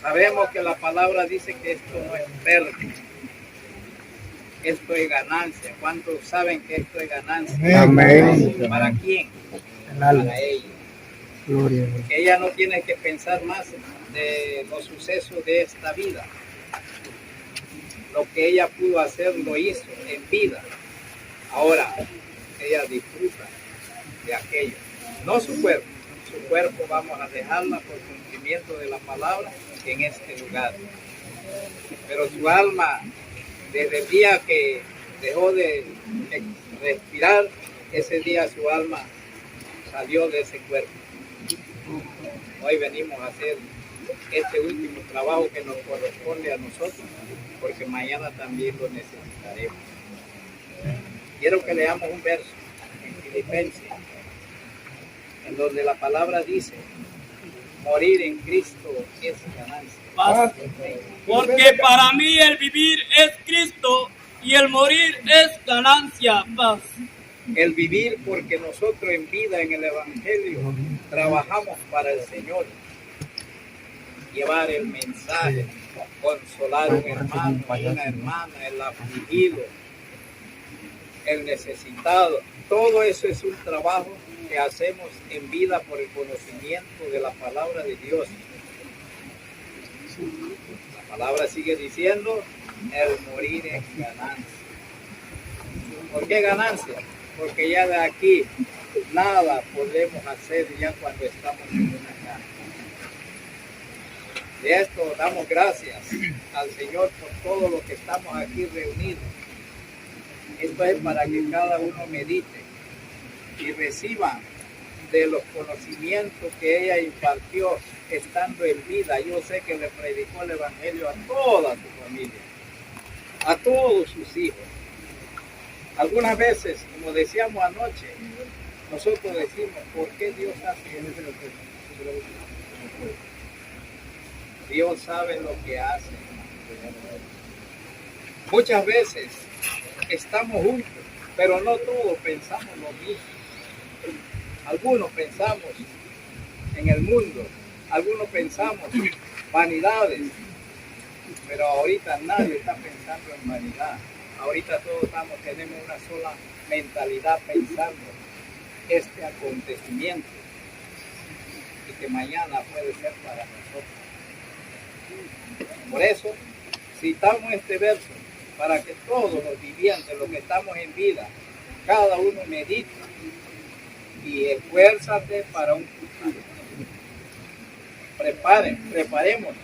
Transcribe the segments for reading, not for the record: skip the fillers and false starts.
Sabemos que la palabra dice que esto no es pérdida, esto es ganancia. ¿Cuántos saben que esto es ganancia? Amén. ¿Para quién? Alma. Para ella. Gloria a Dios. Que ella no tiene que pensar más de los sucesos de esta vida. Lo que ella pudo hacer lo hizo en vida. Ahora ella disfruta de aquello. No su cuerpo. Su cuerpo vamos a dejarla por cumplimiento de la palabra en este lugar. Pero su alma, desde el día que dejó de respirar, ese día su alma salió de ese cuerpo. Hoy venimos a hacer este último trabajo que nos corresponde a nosotros, porque mañana también lo necesitaremos. Quiero que leamos un verso en Filipenses, en donde la palabra dice, morir en Cristo es ganancia. Paz. Porque para mí el vivir es Cristo y el morir es ganancia. Paz. El vivir porque nosotros en vida en el Evangelio trabajamos para el Señor. Llevar el mensaje, consolar a un hermano, a una hermana, el afligido, el necesitado. Todo eso es un trabajo que hacemos en vida por el conocimiento de la palabra de Dios. La palabra sigue diciendo, el morir es ganancia. ¿Por qué ganancia? Porque ya de aquí nada podemos hacer ya cuando estamos en una casa. De esto damos gracias al Señor por todo lo que estamos aquí reunidos. Esto es para que cada uno medite y reciba de los conocimientos que ella impartió estando en vida. Yo sé que le predicó el Evangelio a toda su familia, a todos sus hijos. Algunas veces, como decíamos anoche, nosotros decimos, ¿por qué Dios hace eso? Dios sabe lo que hace. Muchas veces estamos juntos, pero no todos pensamos lo mismo. Algunos pensamos en el mundo, algunos pensamos vanidades, pero ahorita nadie está pensando en vanidad. Ahorita todos tenemos una sola mentalidad pensando este acontecimiento y que mañana puede ser para nosotros. Por eso citamos este verso para que todos los vivientes, los que estamos en vida, cada uno medite y esfuérzate para un futuro. Preparémonos,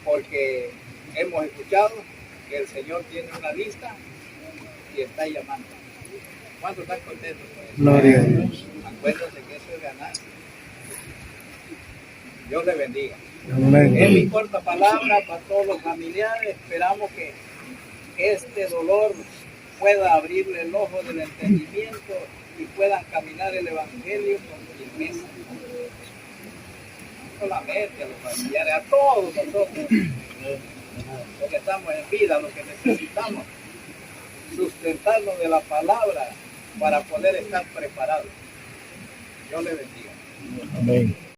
porque hemos escuchado que el Señor tiene una lista y está llamando. ¿Cuántos están contentos con eso? Gloria a Dios. Acuérdense que eso es ganancia. Dios le bendiga. Amén. En mi corta palabra para todos los familiares, esperamos que este dolor pueda abrirle el ojo del entendimiento y puedan caminar el Evangelio con firmeza. No solamente a los familiares, a todos nosotros, los que estamos en vida, los que necesitamos sustentarnos de la palabra para poder estar preparados. Dios le bendiga. Amén.